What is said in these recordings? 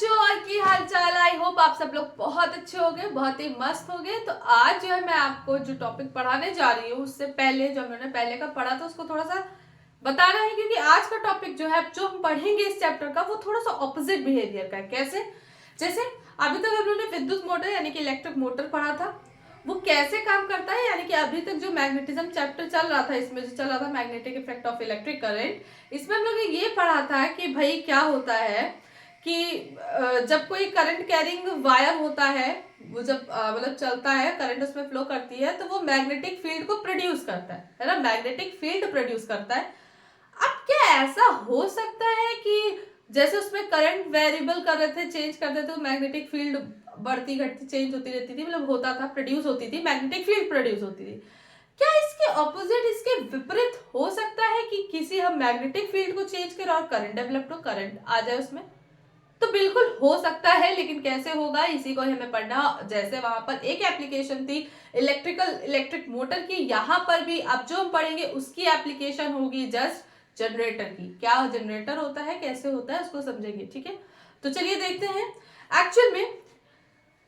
बच्चों और की हाल चाल। आई होप आप सब लोग बहुत अच्छे हो गए, बहुत ही मस्त हो गए। तो आज जो है मैं आपको जो टॉपिक पढ़ाने जा रही हूँ उससे पहले जो हमने पहले का पढ़ा था उसको थोड़ा सा बताना है, क्योंकि आज का टॉपिक जो है जो हम पढ़ेंगे इस चैप्टर का वो थोड़ा सा ऑपोजिट बिहेवियर का है। कैसे? जैसे अभी तक हम लोगों ने विद्युत मोटर यानी कि इलेक्ट्रिक मोटर पढ़ा था, वो कैसे काम करता है, यानी कि अभी तक जो मैग्नेटिज्म चैप्टर चल रहा था इसमें जो चल रहा था magnetic effect of electric current, इसमें हम लोग ने ये पढ़ा था कि भाई क्या होता है कि जब कोई करंट कैरिंग वायर होता है वो जब मतलब चलता है, करंट उसमें फ्लो करती है तो वो मैग्नेटिक फील्ड को प्रोड्यूस करता है ना, मैग्नेटिक फील्ड प्रोड्यूस करता है। अब क्या ऐसा हो सकता है कि जैसे उसमें करंट वेरिएबल कर रहे थे, चेंज कर रहे थे, तो मैग्नेटिक फील्ड बढ़ती घटती चेंज होती रहती थी, मतलब होता था, प्रोड्यूस होती थी, मैग्नेटिक फील्ड प्रोड्यूस होती थी। क्या इसके ऑपोजिट, इसके विपरीत हो सकता है कि किसी हम मैग्नेटिक फील्ड को चेंज करें और करंट डेवलप तो करंट आ जाए उसमें? तो बिल्कुल हो सकता है, लेकिन कैसे होगा इसी को हमें पढ़ना। जैसे वहां पर एक एप्लीकेशन थी इलेक्ट्रिक मोटर की, यहाँ पर भी अब जो हम पढ़ेंगे उसकी एप्लीकेशन होगी जस्ट जनरेटर की। क्या जनरेटर होता है, कैसे होता है, उसको समझेंगे। ठीक है, तो चलिए देखते हैं। एक्चुअल में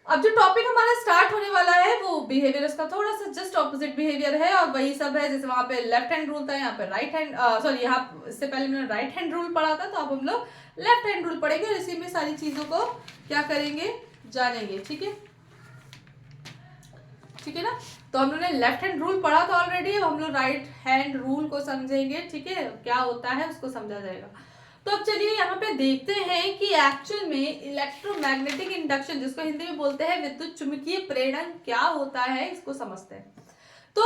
अब जो टॉपिक हमारा स्टार्ट होने वाला है वो बिहेवियर उसका थोड़ा सा जस्ट ऑपोजिट बिहेवियर है, और वही सब है जैसे वहां पे लेफ्ट हैंड रूल था, यहाँ पे राइट हैंड, सॉरी यहाँ इससे पहले मैंने राइट हैंड रूल पढ़ा था, तो अब हम लोग लेफ्ट हैंड रूल पढ़ेंगे और इसी में सारी चीजों को क्या करेंगे, जानेंगे। ठीक है, ठीक है ना। तो हम लोगों ने लेफ्ट हैंड रूल पढ़ा था ऑलरेडी, अब हम लोग राइट हैंड रूल को समझेंगे। ठीक है, क्या होता है उसको समझा जाएगा। तो अब चलिए यहाँ पे देखते हैं कि एक्चुअल में इलेक्ट्रोमैग्नेटिक इंडक्शन, जिसको हिंदी में बोलते हैं विद्युत चुंबकीय प्रेरण, क्या होता है इसको समझते हैं। तो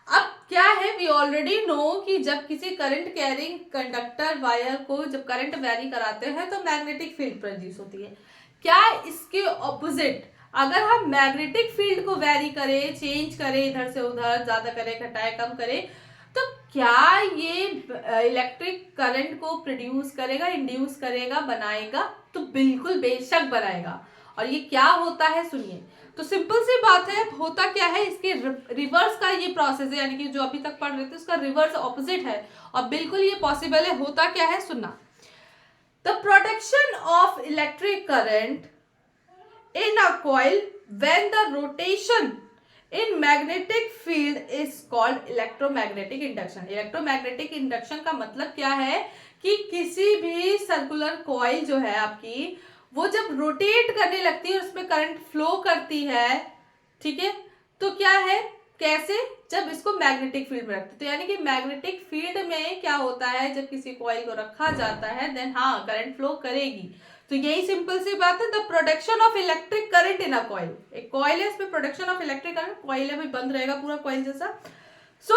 अब क्या है, वी ऑलरेडी नो कि जब किसी करंट कैरिंग कंडक्टर वायर को जब करंट वैरी कराते हैं तो मैग्नेटिक फील्ड प्रोड्यूस होती है। क्या इसके ऑपोजिट अगर हम मैग्नेटिक फील्ड को वैरी करें, चेंज करें, इधर से उधर, ज्यादा करें, घटाए, कम करें, तो क्या ये इलेक्ट्रिक करंट को प्रोड्यूस करेगा, इंड्यूस करेगा, बनाएगा? तो बिल्कुल बेशक बनाएगा। और ये क्या होता है सुनिए। तो सिंपल सी बात है, होता क्या है, इसके रिवर्स का ये प्रोसेस है, यानी कि जो अभी तक पढ़ रहे थे उसका रिवर्स ऑपोजिट है, और बिल्कुल ये पॉसिबल है। होता क्या है सुनना। The protection of electric current in a coil when the rotation in magnetic field is called electromagnetic induction। electromagnetic induction का मतलब क्या है कि किसी भी सर्कुलर कॉइल जो है आपकी, वो जब रोटेट करने लगती है और उसमें करंट फ्लो करती है, ठीक है, तो क्या है, कैसे, जब इसको मैग्नेटिक फील्ड में रखते, तो यानी कि मैग्नेटिक फील्ड में क्या होता है, जब किसी कॉइल को रखा जाता है देन हाँ करंट फ्लो करेगी। तो यही सिंपल सी बात है, the production of electric current in a coil. एक कॉइल है, इसमें production of electric current, coil है भाई, बंद रहेगा पूरा कॉइल जैसा। So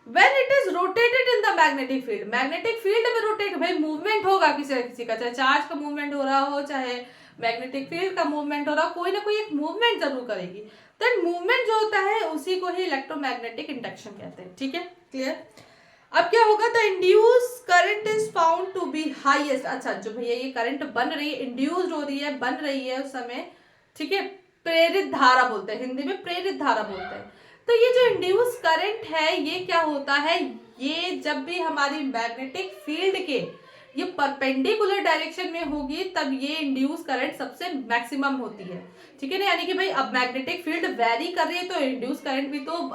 when it is rotated in the magnetic field, magnetic field में रोटेट, भाई मूवमेंट होगा किसी किसी का, चाहे चार्ज का मूवमेंट हो रहा हो, चाहे मैग्नेटिक फील्ड का मूवमेंट हो रहा हो, कोई ना कोई एक मूवमेंट जरूर करेगी। देन मूवमेंट जो होता है उसी को ही इलेक्ट्रोमैग्नेटिक इंडक्शन कहते हैं। ठीक है, क्लियर। अब क्या होगा, the induced current is found to be highest. अच्छा, जो भैया ये करंट बन रही है, इंड्यूस्ड हो रही है, बन रही है उस समय, ठीक है, प्रेरित धारा बोलते हैं, हिंदी में प्रेरित धारा बोलते हैं। तो ये जो इंड्यूस करंट है ये क्या होता है, ये जब भी हमारी मैग्नेटिक फील्ड के ये परपेंडिकुलर डायरेक्शन में होगी तब ये इंड्यूस करंट सबसे मैक्सिमम होती है। ठीक है ना, यानी कि भाई अब मैग्नेटिक फील्ड वेरी कर रही है तो इंड्यूस करंट भी तो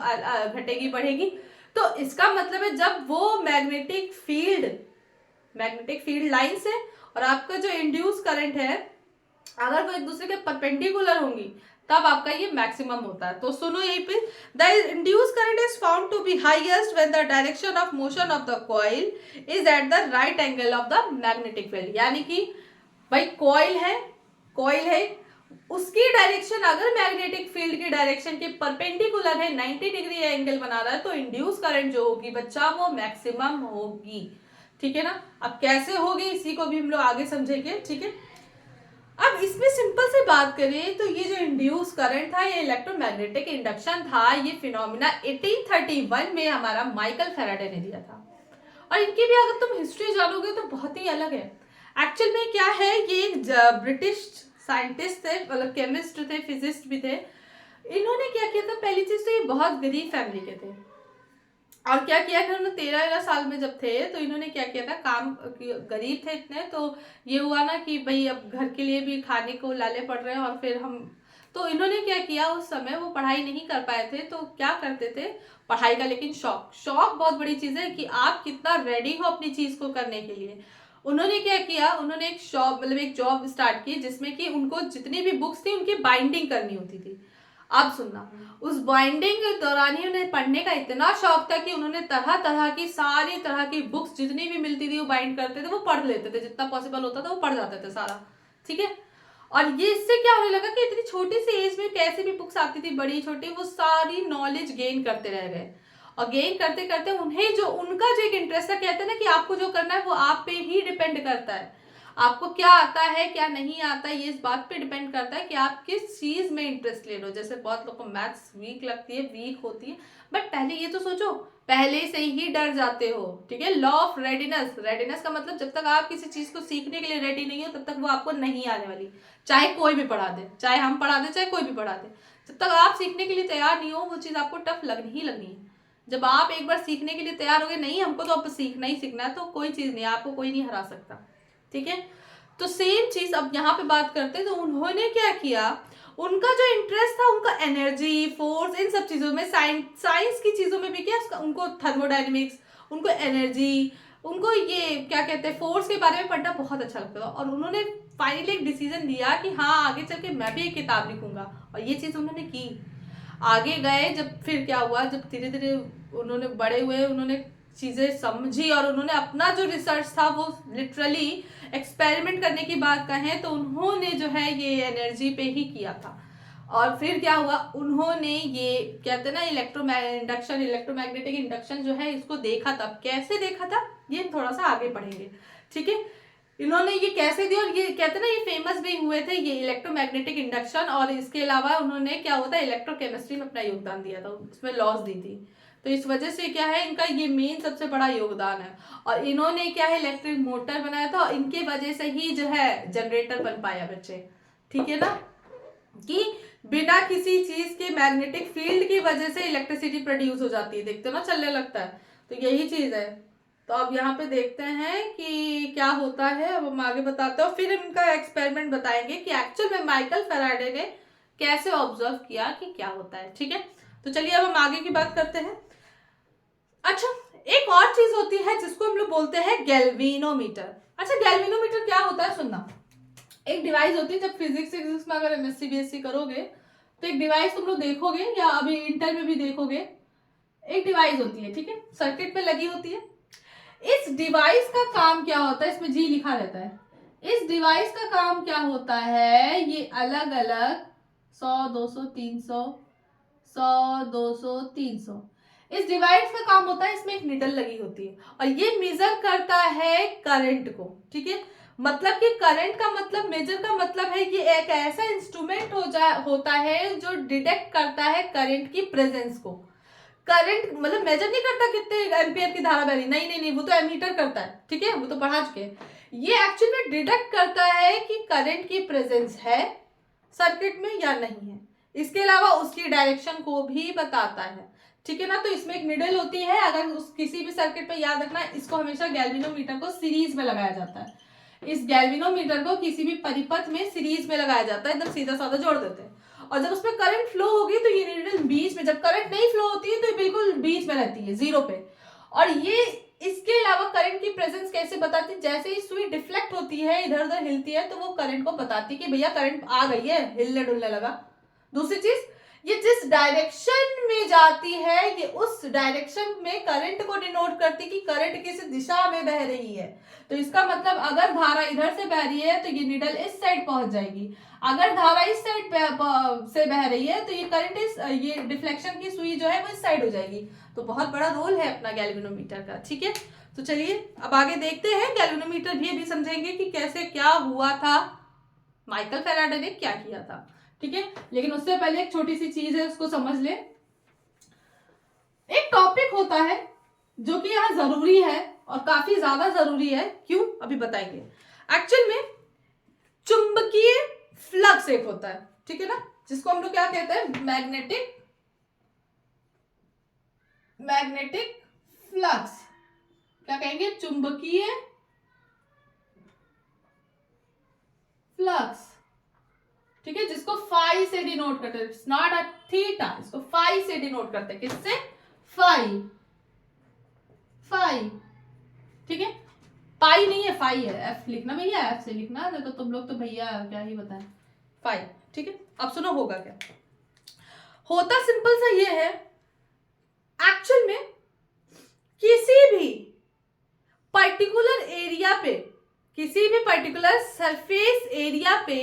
घटेगी बढ़ेगी। तो इसका मतलब है जब वो मैग्नेटिक फील्ड लाइन से और आपका जो इंड्यूस करंट है अगर वो एक दूसरे के परपेंडिकुलर होंगी तब आपका ये मैक्सिमम होता है। तो सुनो यहीं पे, the induced current is found to be highest when the direction of motion of the coil is at the right angle of the magnetic field. यानी कि भाई कॉइल है, उसकी डायरेक्शन अगर मैग्नेटिक फील्ड की डायरेक्शन के परपेंडिकुलर है, 90 degree angle बना रहा है, तो इंड्यूस करंट जो होगी बच्चा वो मैक्सिमम होगी। ठीक है ना। अब कैसे होगी इसी को भी हम लोग आगे समझेंगे। ठीक है, अब इसमें सिंपल से बात करें तो ये जो इंड्यूस करंट था ये इलेक्ट्रोमैग्नेटिक इंडक्शन था, ये फिनोमिना 1831 में हमारा माइकल फैराडे ने दिया था। और इनकी भी अगर तुम हिस्ट्री जानोगे तो बहुत ही अलग है। एक्चुअल में क्या है, ये ब्रिटिश साइंटिस्ट थे, मतलब केमिस्ट थे, फिजिस्ट भी थे। इन्होंने क्या किया था, पहली चीज तो ये बहुत गरीब फैमिली के थे। और क्या किया कि उन्होंने 13 साल में जब थे तो इन्होंने क्या किया था, काम गरीब थे इतने, तो ये हुआ ना कि भाई अब घर के लिए भी खाने को लाले पड़ रहे हैं, और फिर हम, तो इन्होंने क्या किया, उस समय वो पढ़ाई नहीं कर पाए थे, तो क्या करते थे पढ़ाई का, लेकिन शौक, शौक बहुत बड़ी चीज़ है कि आप कितना रेडी हो अपनी चीज़ को करने के लिए। उन्होंने क्या किया, उन्होंने एक शॉप, मतलब एक जॉब स्टार्ट की जिसमें कि उनको जितनी भी बुक्स थी उनकी बाइंडिंग करनी होती थी। अब सुनना, उस बाइंडिंग के दौरान ही उन्हें पढ़ने का इतना शौक था कि उन्होंने तरह तरह की, सारी तरह की बुक्स जितनी भी मिलती थी वो बाइंड करते थे, वो पढ़ लेते थे, जितना पॉसिबल होता था वो पढ़ जाते थे सारा, ठीक है। और ये इससे क्या होने लगा कि इतनी छोटी सी एज में कैसे भी बुक्स आती थी, बड़ी छोटी, वो सारी नॉलेज गेन करते रह गए। और गेन करते करते उन्हें जो, उनका जो एक इंटरेस्ट था, कहते हैं ना कि आपको जो करना है वो आप पे ही डिपेंड करता है, आपको क्या आता है क्या नहीं आता है, ये इस बात पे डिपेंड करता है कि आप किस चीज में इंटरेस्ट ले रहे हो। जैसे बहुत लोग को मैथ्स वीक लगती है, वीक होती है, बट पहले ये तो सोचो, पहले से ही डर जाते हो, ठीक है। लॉ ऑफ रेडीनेस, रेडीनेस का मतलब जब तक आप किसी चीज को सीखने के लिए रेडी नहीं हो तब तक वो आपको नहीं आने वाली, चाहे कोई भी पढ़ा दे, चाहे हम पढ़ा दे, चाहे कोई भी पढ़ा दे, जब तक आप सीखने के लिए तैयार नहीं हो वो चीज आपको टफ लगनी ही लगनी है। जब आप एक बार सीखने के लिए तैयार हो गए, नहीं हमको तो अब सीखना ही सीखना है, तो कोई चीज नहीं, आपको कोई नहीं हरा सकता, ठीक है। तो सेम चीज अब यहाँ पे बात करते हैं, तो उन्होंने क्या किया, उनका जो इंटरेस्ट था, उनका एनर्जी, फोर्स, इन सब चीजों में, साइंस की चीजों में भी क्या, उनको थर्मोडायनेमिक्स, उनको एनर्जी, उनको ये क्या कहते हैं, फोर्स के बारे में पढ़ना बहुत अच्छा लगता था। और उन्होंने फाइनली एक डिसीजन लिया कि हाँ आगे चल के मैं भी एक किताब लिखूंगा, और ये चीज उन्होंने की। आगे गए जब, फिर क्या हुआ, जब धीरे धीरे उन्होंने बड़े हुए, उन्होंने चीजें समझी, और उन्होंने अपना जो रिसर्च था वो लिटरली एक्सपेरिमेंट करने की बात कहें तो उन्होंने जो है ये एनर्जी पे ही किया था। और फिर क्या हुआ, उन्होंने ये कहते हैं ना इलेक्ट्रोमैग्नेटिक इंडक्शन जो है इसको देखा था। कैसे देखा था ये हम थोड़ा सा आगे पढ़ेंगे, ठीक है। इन्होंने ये कैसे दिया, और ये कहते हैं ना ये फेमस भी हुए थे ये इलेक्ट्रोमैग्नेटिक इंडक्शन, और इसके अलावा उन्होंने क्या होता है इलेक्ट्रोकेमिस्ट्री में अपना योगदान दिया था, उसमें लॉज दी थी। तो इस वजह से क्या है, इनका ये मेन सबसे बड़ा योगदान है। और इन्होंने क्या है इलेक्ट्रिक मोटर बनाया था, और इनके वजह से ही जो है जनरेटर बन पाया बच्चे, ठीक है ना, कि बिना किसी चीज के मैग्नेटिक फील्ड की वजह से इलेक्ट्रिसिटी प्रोड्यूस हो जाती है, देखते हो ना चलने लगता है, तो यही चीज है। तो अब यहाँ पे देखते हैं कि क्या होता है, अब हम आगे बताते हैं, फिर इनका एक्सपेरिमेंट बताएंगे कि एक्चुअल में माइकल फैराडे ने कैसे ऑब्जर्व किया कि क्या होता है, ठीक है। तो चलिए अब हम आगे की बात करते हैं। अच्छा, एक और चीज होती है जिसको हम लोग बोलते हैं गैल्वेनोमीटर। अच्छा, गैल्वेनोमीटर क्या होता है सुनना, एक डिवाइस होती है, जब फिजिक्स में अगर एमएससी बीएससी करोगे तो एक डिवाइस तुम लोग देखोगे, या अभी इंटर में भी देखोगे, एक डिवाइस होती है, ठीक है, सर्किट पे लगी होती है। इस डिवाइस का काम क्या होता है, इसमें जी लिखा रहता है, इस डिवाइस का काम क्या होता है, ये अलग अलग 100 200 300 100 200 300, इस डिवाइस का काम होता है, इसमें एक निडल लगी होती है, और ये मेजर करता है करंट को, ठीक है। मतलब कि करंट का मतलब, मेजर का मतलब है ये एक ऐसा इंस्ट्रूमेंट होता है जो डिटेक्ट करता है करंट की प्रेजेंस को। करंट मतलब मेजर नहीं करता कितने एम्पियर की धारा बह रही, नहीं नहीं नहीं, वो तो एमीटर करता है, ठीक है, वो तो पढ़ा चुके हैं। ये एक्चुअल में डिटेक्ट करता है कि करंट की प्रेजेंस है सर्किट में या नहीं है, इसके अलावा उसकी डायरेक्शन को भी बताता है, ठीक है ना। तो इसमें एक निडल होती है, अगर उस किसी भी सर्किट पे याद रखना, इसको हमेशा गैल्वेनोमीटर को सीरीज में लगाया जाता है, इस गैल्वेनोमीटर को किसी भी परिपथ में सीरीज में लगाया जाता है, एकदम सीधा साधा जोड़ देते हैं, और जब उसमें करंट फ्लो होगी तो ये निडल बीच में, जब करंट नहीं फ्लो होती है तो ये बिल्कुल बीच में रहती है, जीरो पे। और ये इसके अलावा करंट की प्रेजेंस कैसे बताती है, जैसे ही सुई डिफ्लेक्ट होती है, इधर उधर हिलती है, तो वो करंट को बताती है कि भैया करंट आ गई है, हिलने डुलने लगा। दूसरी चीज, ये जिस डायरेक्शन में जाती है, ये उस डायरेक्शन में करंट को डिनोट करती कि करंट किस दिशा में बह रही है। तो इसका मतलब अगर धारा इधर से बह रही है तो ये निडल इस साइड पहुंच जाएगी, अगर धारा इस साइड से बह रही है तो ये करंट ये डिफ्लेक्शन की सुई जो है वो इस साइड हो जाएगी। तो बहुत बड़ा रोल है अपना गैल्वेनोमीटर का, ठीक है। तो चलिए अब आगे देखते हैं, गैल्वेनोमीटर भी अभी समझेंगे कि कैसे क्या हुआ था, माइकल फैराडे ने क्या किया था, ठीक है। लेकिन उससे पहले एक छोटी सी चीज है, उसको समझ ले। एक टॉपिक होता है जो कि यहाँ जरूरी है और काफी ज्यादा जरूरी है, क्यों अभी बताएंगे। एक्चुअल में चुंबकीय फ्लक्स एक होता है, ठीक है ना, जिसको हम लोग क्या कहते हैं, मैग्नेटिक फ्लक्स, क्या कहेंगे, चुंबकीय फ्लक्स, ठीक है, जिसको फाई से डिनोट करते हैं, इट्स नॉट अ थीटा, इसको फाई से डिनोट करते हैं, किससे, फाई, फाई, ठीक है, पाई नहीं है, फाई है, एफ लिखना भैया, एफ से लिखना, नहीं तो तुम लोग तो भैया क्या ही बताएं, फाई, ठीक है। अब सुनो होगा क्या, होता सिंपल सा ये है, एक्चुअल में किसी भी पर्टिकुलर एरिया पे, किसी भी पर्टिकुलर सरफेस एरिया पे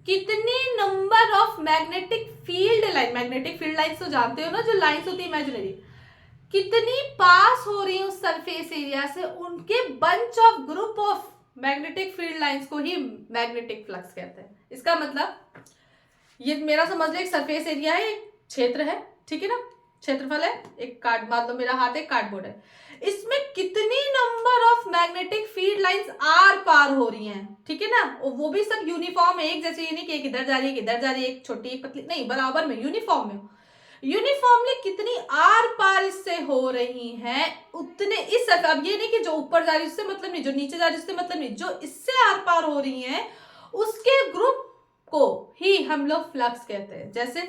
कितनी number of magnetic field line, magnetic field lines तो जानते हो ना, जो लाइन्स होती है इमेजिनरी, कितनी पास हो रही है उस सरफेस एरिया से, उनके bunch of group of magnetic field lines को ही मैग्नेटिक फ्लक्स कहते हैं। इसका मतलब ये मेरा समझ लो एक सरफेस एरिया है, एक क्षेत्र है, ठीक है ना, क्षेत्रफल है, एक कार्ड, मान लो मेरा हाथ एक कार्डबोर्ड है, इसमें कितनी number of magnetic field lines are पार हो रही हैं, ठीक है ना, वो भी सब यूनिफॉर्म है, एक जैसे, ये नहीं कि एक इधर जा रही है, इधर जा रही है, एक छोटी एक पतली, नहीं, बराबर में यूनिफॉर्म में, यूनिफॉर्मली कितनी आर पार इससे हो रही हैं उतने इस, अब ये नहीं कि जो ऊपर जा रही है उससे मतलब नहीं, जो नीचे जा रही है उससे मतलब नहीं, जो इससे आर पार हो रही हैं उसके ग्रुप को ही हम लोग फ्लक्स कहते हैं। जैसे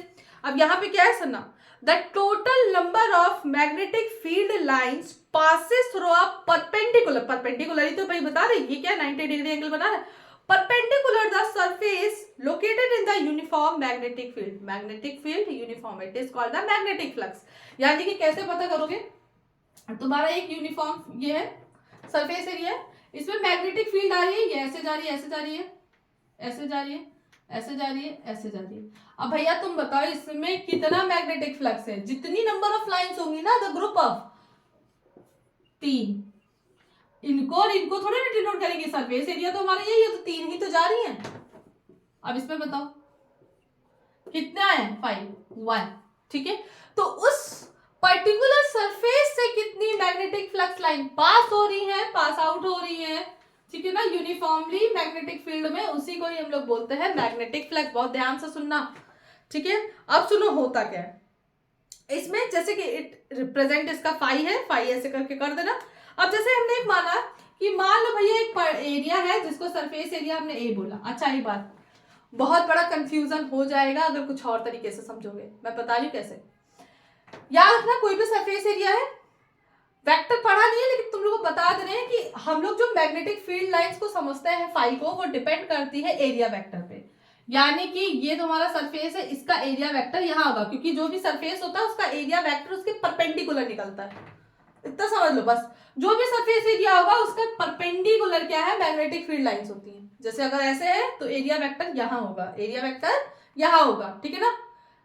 अब यहाँ पे क्या है सुनना, the total number of magnetic field lines passes through a perpendicular, perpendicular तो भाई बता रही, ये क्या 90 डिग्री एंगल बना रहा है, perpendicular the surface located in the uniform magnetic field, magnetic field uniform, it is called the magnetic flux। यानी कि कैसे पता करोगे, तुम्हारा एक यूनिफॉर्म ये है सरफेस एरिया है, इसमें मैग्नेटिक फील्ड आ रही है, ये ऐसे जा रही है, ऐसे जा रही है, ऐसे जा रही है, ऐसे जा रही है, ऐसे जा रही है। अब भैया तुम बताओ इसमें कितना मैग्नेटिक फ्लक्स है, जितनी नंबर ऑफ लाइंस होंगी ना, द ग्रुप ऑफ 3, इनको और इनको थोड़े ना डिनोट करेंगे, सरफेस एरिया तो हमारा यही है, तो 3 ही तो जा रही हैं। अब इसमें बताओ कितना है, 5 1, ठीक है, तो उस पर्टिकुलर सरफेस से कितनी मैग्नेटिक फ्लक्स लाइन पास हो रही है, पास आउट हो रही है, ठीक है ना, यूनिफॉर्मली मैग्नेटिक फील्ड में, उसी को ही हम लोग बोलते हैं मैग्नेटिक फ्लक्स। बहुत ध्यान से सुनना, ठीक है। अब सुनो होता क्या है इसमें, जैसे कि इट रिप्रेजेंट इसका फाई है, फाई ऐसे करके कर देना। अब जैसे हमने एक माना कि मान लो भैया एक एरिया है जिसको सरफेस एरिया हमने ए बोला, अच्छा ये बात बहुत बड़ा कंफ्यूजन हो जाएगा अगर कुछ और तरीके से समझोगे, मैं बता रही हूँ कैसे। याद रखना कोई भी सरफेस एरिया है, वेक्टर पढ़ा नहीं है लेकिन तुम लोग को बता दे रहे हैं कि हम लोग जो मैग्नेटिक फील्ड लाइंस को समझते हैं फाई को, वो डिपेंड करती है एरिया वेक्टर पे। यानी कि ये तुम्हारा सरफेस है, इसका एरिया वेक्टर यहाँ होगा, क्योंकि जो भी सरफेस होता है उसका एरिया वेक्टर उसके परपेंडिकुलर निकलता है, इतना समझ लो बस। जो भी सरफेस एरिया होगा उसका परपेंडिकुलर क्या है, मैग्नेटिक फील्ड लाइंस होती हैं। जैसे अगर ऐसे है तो एरिया वेक्टर यहाँ होगा, एरिया वेक्टर यहाँ होगा, ठीक है ना,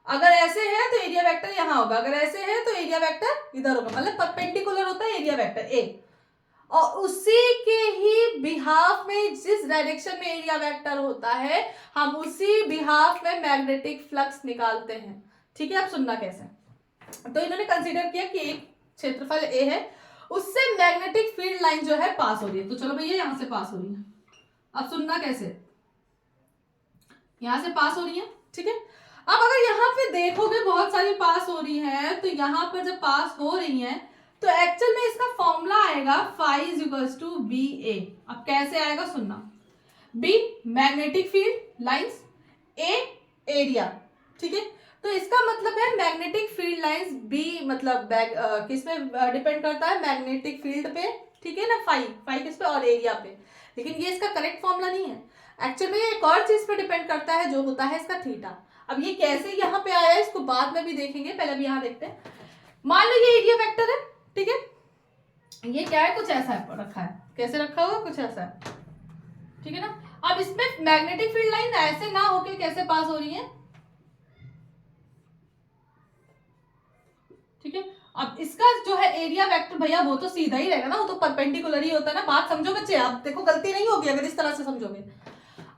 अगर ऐसे है तो एरिया वेक्टर यहाँ होगा, अगर ऐसे है तो एरिया वेक्टर इधर होगा, मतलब परपेंडिकुलर होता है एरिया वेक्टर ए, और उसी के ही बिहाफ में, जिस डायरेक्शन में एरिया वेक्टर होता है, हम उसी बिहाफ में मैग्नेटिक फ्लक्स निकालते हैं, ठीक है। अब सुनना कैसे, तो इन्होंने कंसीडर किया कि एक क्षेत्रफल ए है, उससे मैग्नेटिक फील्ड लाइन जो है पास हो रही है, तो चलो भैया यहां से पास हो रही है। अब सुनना कैसे, यहां से पास हो रही है, ठीक है। अब अगर यहाँ पे देखोगे बहुत सारी पास हो रही है, तो यहाँ पर जब पास हो रही है तो एक्चुअल में इसका फॉर्मूला आएगा phi is equals to B A. अब कैसे आएगा सुनना, B magnetic field lines, A area, ठीक है, तो इसका मतलब है मैग्नेटिक फील्ड लाइंस बी, मतलब किस पे डिपेंड करता है, मैग्नेटिक फील्ड पे, ठीक है ना, फाई, फाई किस पे, और एरिया पे। लेकिन ये इसका करेक्ट फॉर्मूला नहीं है, एक्चुअल में ये एक और चीज पे डिपेंड करता है जो होता है इसका थीटा। अब ये कैसे यहाँ पे आया है इसको बाद में भी देखेंगे, पहले अभी यहाँ देखते हैं। मान लो ये एरिया वेक्टर है, ठीक है, ये क्या है, कुछ ऐसा है रखा है, कैसे रखा हुआ, कुछ ऐसा है, ठीक है ना। अब इसमें मैग्नेटिक फील्ड लाइन ऐसे ना होके कैसे पास हो रही है, ठीक है। अब इसका जो है एरिया वेक्टर भैया वो तो सीधा ही रहेगा ना, वो तो परपेंडिकुलर ही होता है ना, बात समझो बच्चे, आप देखो गलती नहीं होगी अगर इस तरह से समझोगे।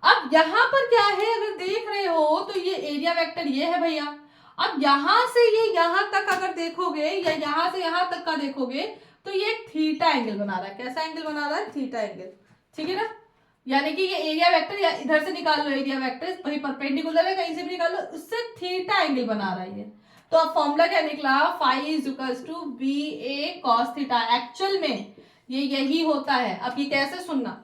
अब यहाँ पर क्या है, अगर देख रहे हो तो ये एरिया वेक्टर ये है भैया, अब यहां से ये यहां तक अगर देखोगे, या यहां से यहां तक का देखोगे, तो ये थीटा एंगल बना रहा है, कैसा एंगल बना रहा है, थीटा एंगल, ठीक है ना। यानी कि ये एरिया वेक्टर, या इधर से निकाल लो एरिया वेक्टर, वही परपेंडिकुलर है, कहीं से भी निकाल लो, उससे थीटा एंगल बना रहा है ये। तो अब फॉर्मूला क्या निकला, phi is equals to B A cos theta. Actual में ये यही होता है। अब ये कैसे सुनना,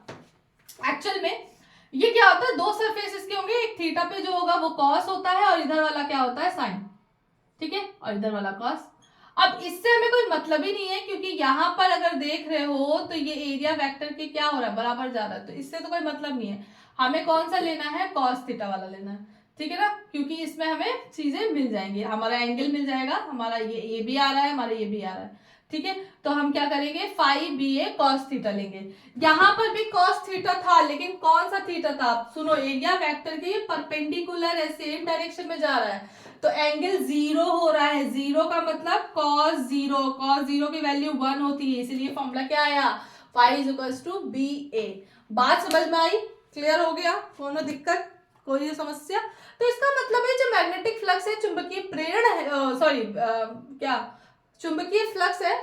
एक्चुअल में ये क्या होता है, दो सरफेस इसके होंगे, एक थीटा पे जो होगा वो कॉस होता है और इधर वाला क्या होता है साइन, ठीक है, और इधर वाला कॉस। अब इससे हमें कोई मतलब ही नहीं है क्योंकि यहां पर अगर देख रहे हो तो ये एरिया वेक्टर के क्या हो रहा है, बराबर जा रहा है, तो इससे तो कोई मतलब नहीं है। हमें कौन सा लेना है, कॉस थीटा वाला लेना है, ठीक है ना, क्योंकि इसमें हमें चीजें मिल जाएंगी, हमारा एंगल मिल जाएगा, हमारा ये भी आ रहा है, हमारा ये भी आ रहा है, ठीक है। तो हम क्या करेंगे, phi B A cos theta लेंगे। यहां पर भी कॉस थीटा था, लेकिन कौन सा थीटा था, सुनो, एरिया वेक्टर के परपेंडिकुलर है, सेम डायरेक्शन में जा रहा है, तो एंगल जीरो हो रहा है। जीरो का मतलब कॉस जीरो, कॉस जीरो की वैल्यू 1 होती है, इसलिए फॉर्मूला क्या आया, phi is equals to B A. बात समझ में आई, क्लियर हो गया, कोनो दिक्कत, कोई समस्या? तो इसका मतलब है जो मैग्नेटिक फ्लक्स है, चुंबकीय प्रेरण है, सॉरी क्या, चुंबकीय फ्लक्स है